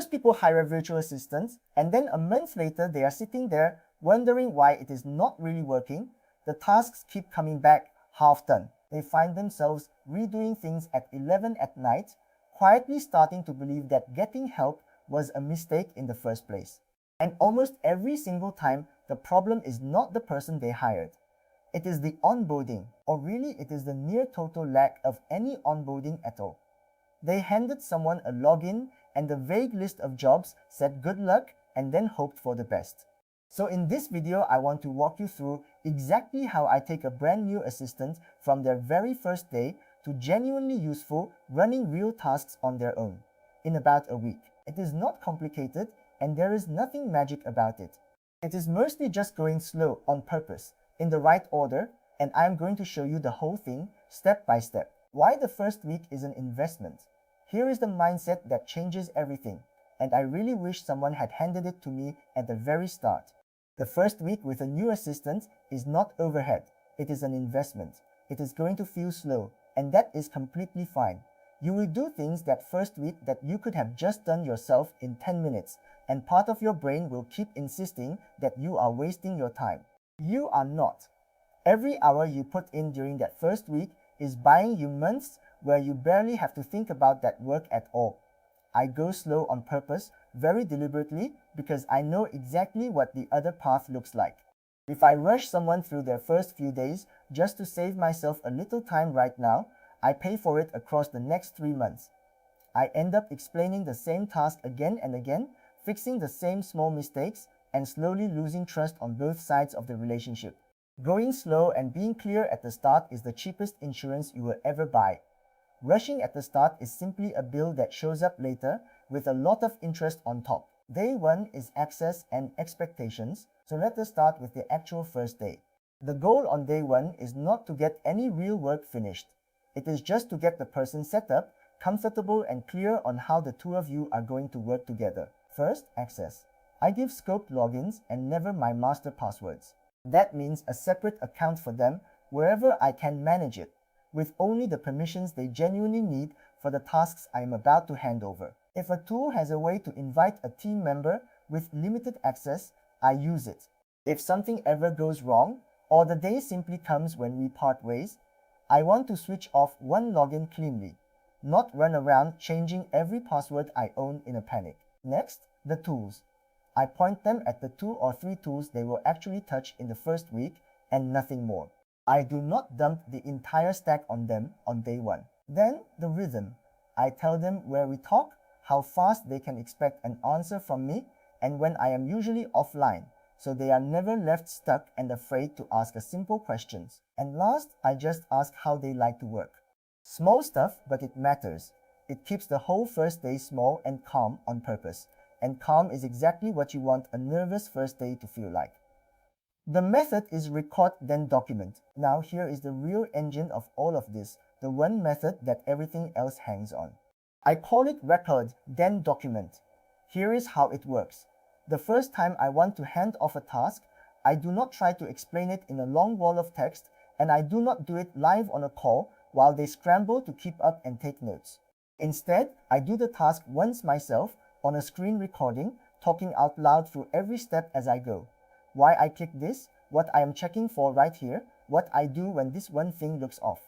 Most people hire virtual assistants, and then a month later they are sitting there wondering why it is not really working. The tasks keep coming back half done. They find themselves redoing things at 11 at night, quietly starting to believe that getting help was a mistake in the first place. And almost every single time, the problem is not the person they hired. It is the onboarding, or really it is the near total lack of any onboarding at all. They handed someone a login and the vague list of jobs, said good luck, and then hoped for the best. So in this video, I want to walk you through exactly how I take a brand new assistant from their very first day to genuinely useful, running real tasks on their own in about a week. It is not complicated, and there is nothing magic about it. It is mostly just going slow on purpose, in the right order, and I am going to show you the whole thing step by step. Why the first week is an investment. Here is the mindset that changes everything, and I really wish someone had handed it to me at the very start. The first week with a new assistant is not overhead, it is an investment. It is going to feel slow, and that is completely fine. You will do things that first week that you could have just done yourself in 10 minutes, and part of your brain will keep insisting that you are wasting your time. You are not. Every hour you put in during that first week is buying you months where you barely have to think about that work at all. I go slow on purpose, very deliberately, because I know exactly what the other path looks like. If I rush someone through their first few days just to save myself a little time right now, I pay for it across the next 3 months. I end up explaining the same task again and again, fixing the same small mistakes, and slowly losing trust on both sides of the relationship. Going slow and being clear at the start is the cheapest insurance you will ever buy. Rushing at the start is simply a bill that shows up later with a lot of interest on top. Day 1 is access and expectations, so let us start with the actual first day. The goal on day 1 is not to get any real work finished. It is just to get the person set up, comfortable and clear on how the two of you are going to work together. First, access. I give scoped logins and never my master passwords. That means a separate account for them wherever I can manage it, with only the permissions they genuinely need for the tasks I am about to hand over. If a tool has a way to invite a team member with limited access, I use it. If something ever goes wrong, or the day simply comes when we part ways, I want to switch off one login cleanly, not run around changing every password I own in a panic. Next, the tools. I point them at the 2 or 3 tools they will actually touch in the first week and nothing more. I do not dump the entire stack on them on day 1. Then, the rhythm. I tell them where we talk, how fast they can expect an answer from me, and when I am usually offline, so they are never left stuck and afraid to ask a simple questions. And last, I just ask how they like to work. Small stuff, but it matters. It keeps the whole first day small and calm on purpose, and calm is exactly what you want a nervous first day to feel like. The method is record then document. Now here is the real engine of all of this, the one method that everything else hangs on. I call it record then document. Here is how it works. The first time I want to hand off a task, I do not try to explain it in a long wall of text, and I do not do it live on a call while they scramble to keep up and take notes. Instead, I do the task once myself on a screen recording, talking out loud through every step as I go. Why I click this, what I am checking for right here, what I do when this one thing looks off.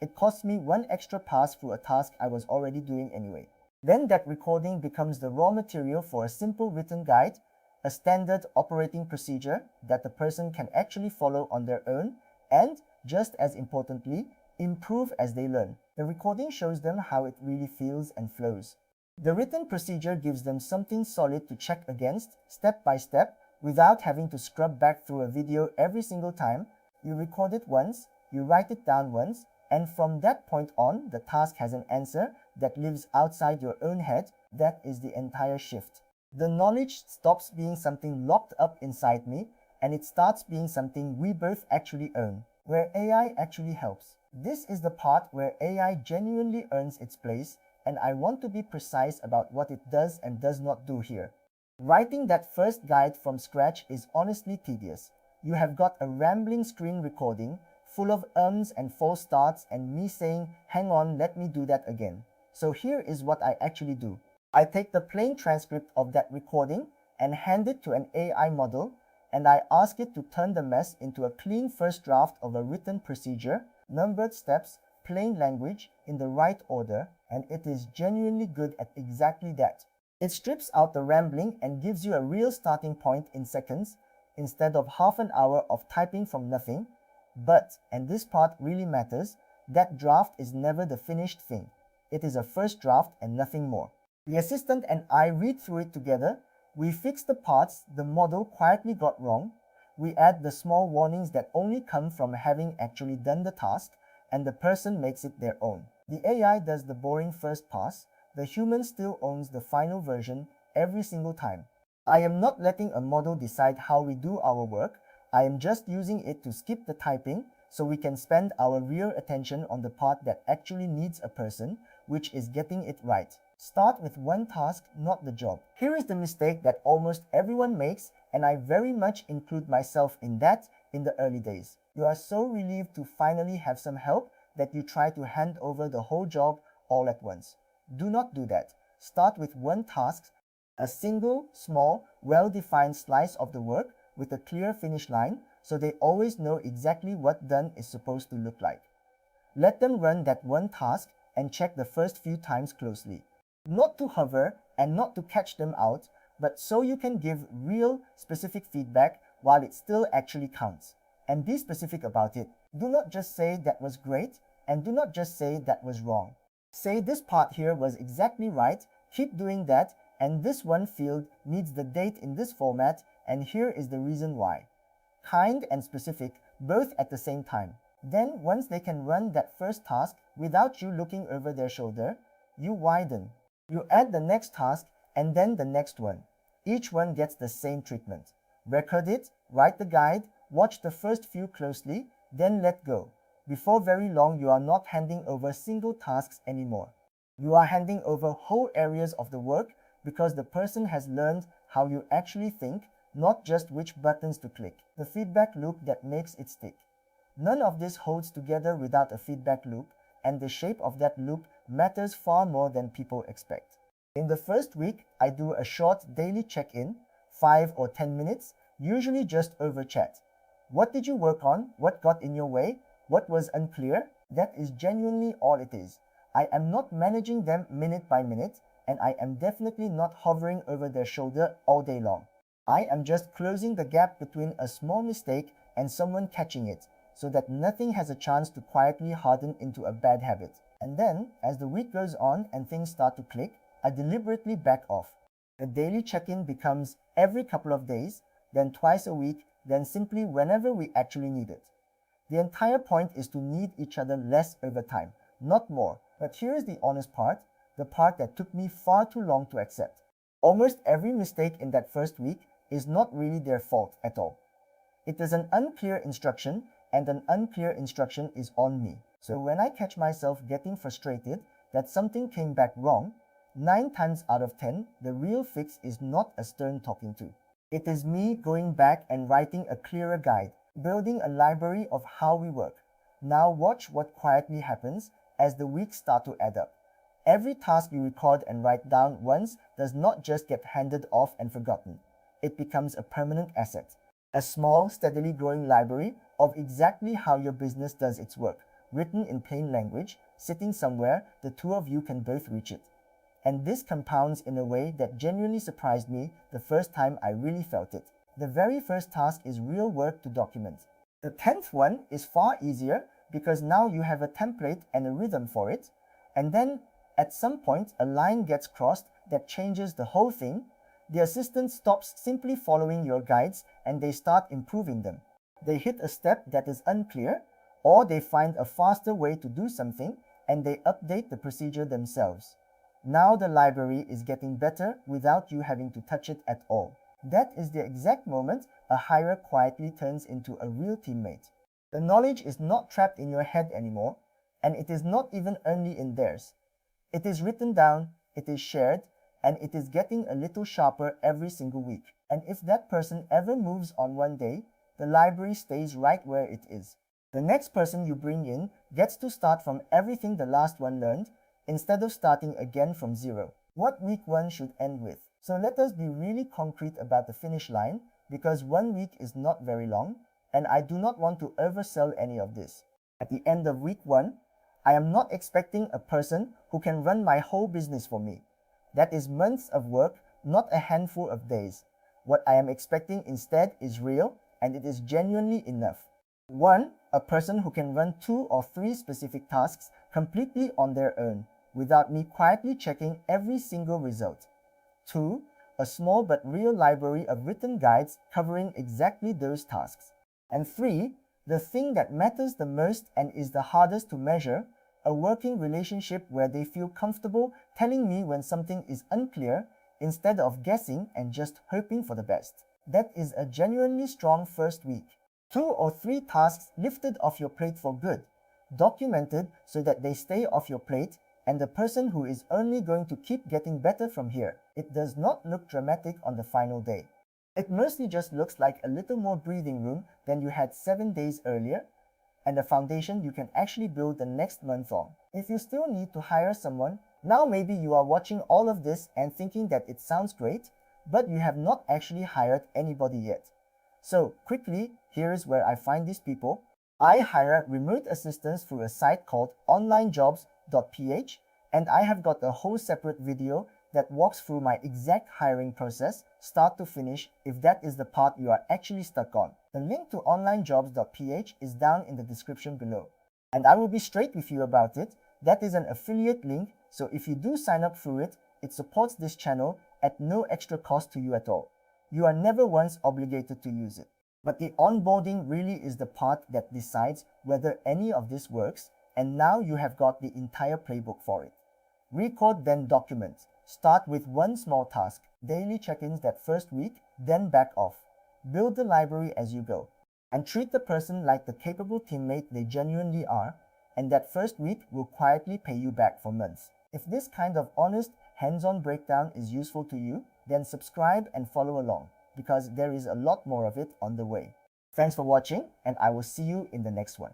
It costs me one extra pass through a task I was already doing anyway. Then that recording becomes the raw material for a simple written guide, a standard operating procedure that the person can actually follow on their own and, just as importantly, improve as they learn. The recording shows them how it really feels and flows. The written procedure gives them something solid to check against, step by step, without having to scrub back through a video every single time. You record it once, you write it down once, and from that point on, the task has an answer that lives outside your own head. That is the entire shift. The knowledge stops being something locked up inside me, and it starts being something we both actually own, where AI actually helps. This is the part where AI genuinely earns its place, and I want to be precise about what it does and does not do here. Writing that first guide from scratch is honestly tedious. You have got a rambling screen recording full of ums and false starts and me saying, hang on, let me do that again. So here is what I actually do. I take the plain transcript of that recording and hand it to an AI model, and I ask it to turn the mess into a clean first draft of a written procedure, numbered steps, plain language, in the right order, and it is genuinely good at exactly that. It strips out the rambling and gives you a real starting point in seconds, instead of half an hour of typing from nothing. But, and this part really matters, that draft is never the finished thing. It is a first draft and nothing more. The assistant and I read through it together. We fix the parts the model quietly got wrong. We add the small warnings that only come from having actually done the task, and the person makes it their own. The AI does the boring first pass. The human still owns the final version every single time. I am not letting a model decide how we do our work. I am just using it to skip the typing so we can spend our real attention on the part that actually needs a person, which is getting it right. Start with one task, not the job. Here is the mistake that almost everyone makes, and I very much include myself in that in the early days. You are so relieved to finally have some help that you try to hand over the whole job all at once. Do not do that. Start with one task, a single, small, well-defined slice of the work with a clear finish line, so they always know exactly what done is supposed to look like. Let them run that one task and check the first few times closely. Not to hover and not to catch them out, but so you can give real, specific feedback while it still actually counts. And be specific about it. Do not just say that was great, and do not just say that was wrong. Say this part here was exactly right, keep doing that, and this one field needs the date in this format, and here is the reason why. Kind and specific, both at the same time. Then, once they can run that first task without you looking over their shoulder, you widen. You add the next task and then the next one. Each one gets the same treatment. Record it, write the guide, watch the first few closely, then let go. Before very long, you are not handing over single tasks anymore. You are handing over whole areas of the work because the person has learned how you actually think, not just which buttons to click. The feedback loop that makes it stick. None of this holds together without a feedback loop, and the shape of that loop matters far more than people expect. In the first week, I do a short daily check-in, 5 or 10 minutes, usually just over chat. What did you work on? What got in your way? What was unclear? That is genuinely all it is. I am not managing them minute by minute, and I am definitely not hovering over their shoulder all day long. I am just closing the gap between a small mistake and someone catching it, so that nothing has a chance to quietly harden into a bad habit. And then, as the week goes on and things start to click, I deliberately back off. The daily check-in becomes every couple of days, then twice a week, then simply whenever we actually need it. The entire point is to need each other less over time, not more. But here is the honest part, the part that took me far too long to accept. Almost every mistake in that first week is not really their fault at all. It is an unclear instruction, and an unclear instruction is on me. So when I catch myself getting frustrated that something came back wrong, 9 times out of 10, the real fix is not a stern talking to. It is me going back and writing a clearer guide, building a library of how we work. Now watch what quietly happens as the weeks start to add up. Every task you record and write down once does not just get handed off and forgotten. It becomes a permanent asset. A small, steadily growing library of exactly how your business does its work, written in plain language, sitting somewhere the two of you can both reach it. And this compounds in a way that genuinely surprised me the first time I really felt it. The very first task is real work to document. The 10th one is far easier because now you have a template and a rhythm for it, and then at some point a line gets crossed that changes the whole thing. The assistant stops simply following your guides and they start improving them. They hit a step that is unclear, or they find a faster way to do something and they update the procedure themselves. Now the library is getting better without you having to touch it at all. That is the exact moment a hire quietly turns into a real teammate. The knowledge is not trapped in your head anymore, and it is not even only in theirs. It is written down, it is shared, and it is getting a little sharper every single week. And if that person ever moves on one day, the library stays right where it is. The next person you bring in gets to start from everything the last one learned, instead of starting again from zero. what week 1 should end with. So let us be really concrete about the finish line, because 1 week is not very long, and I do not want to oversell any of this. At the end of week 1, I am not expecting a person who can run my whole business for me. That is months of work, not a handful of days. What I am expecting instead is real, and it is genuinely enough. 1. A person who can run 2 or 3 specific tasks completely on their own, without me quietly checking every single result. 2. A small but real library of written guides covering exactly those tasks. And 3. The thing that matters the most and is the hardest to measure, a working relationship where they feel comfortable telling me when something is unclear instead of guessing and just hoping for the best. That is a genuinely strong first week. 2 or 3 tasks lifted off your plate for good, documented so that they stay off your plate, and the person who is only going to keep getting better from here. It does not look dramatic on the final day. It mostly just looks like a little more breathing room than you had 7 days earlier, and a foundation you can actually build the next month on. If you still need to hire someone, now maybe you are watching all of this and thinking that it sounds great, but you have not actually hired anybody yet. So quickly, here is where I find these people. I hire remote assistants through a site called onlinejobs.ph, and I have got a whole separate video that walks through my exact hiring process, start to finish, if that is the part you are actually stuck on. The link to onlinejobs.ph is down in the description below. And I will be straight with you about it. That is an affiliate link, so if you do sign up through it, it supports this channel at no extra cost to you at all. You are never once obligated to use it. But the onboarding really is the part that decides whether any of this works, and now you have got the entire playbook for it. Record, then document. Start with one small task, daily check-ins that first week, then back off. Build the library as you go, and treat the person like the capable teammate they genuinely are, and that first week will quietly pay you back for months. If this kind of honest, hands-on breakdown is useful to you, then subscribe and follow along, because there is a lot more of it on the way. Thanks for watching, and I will see you in the next one.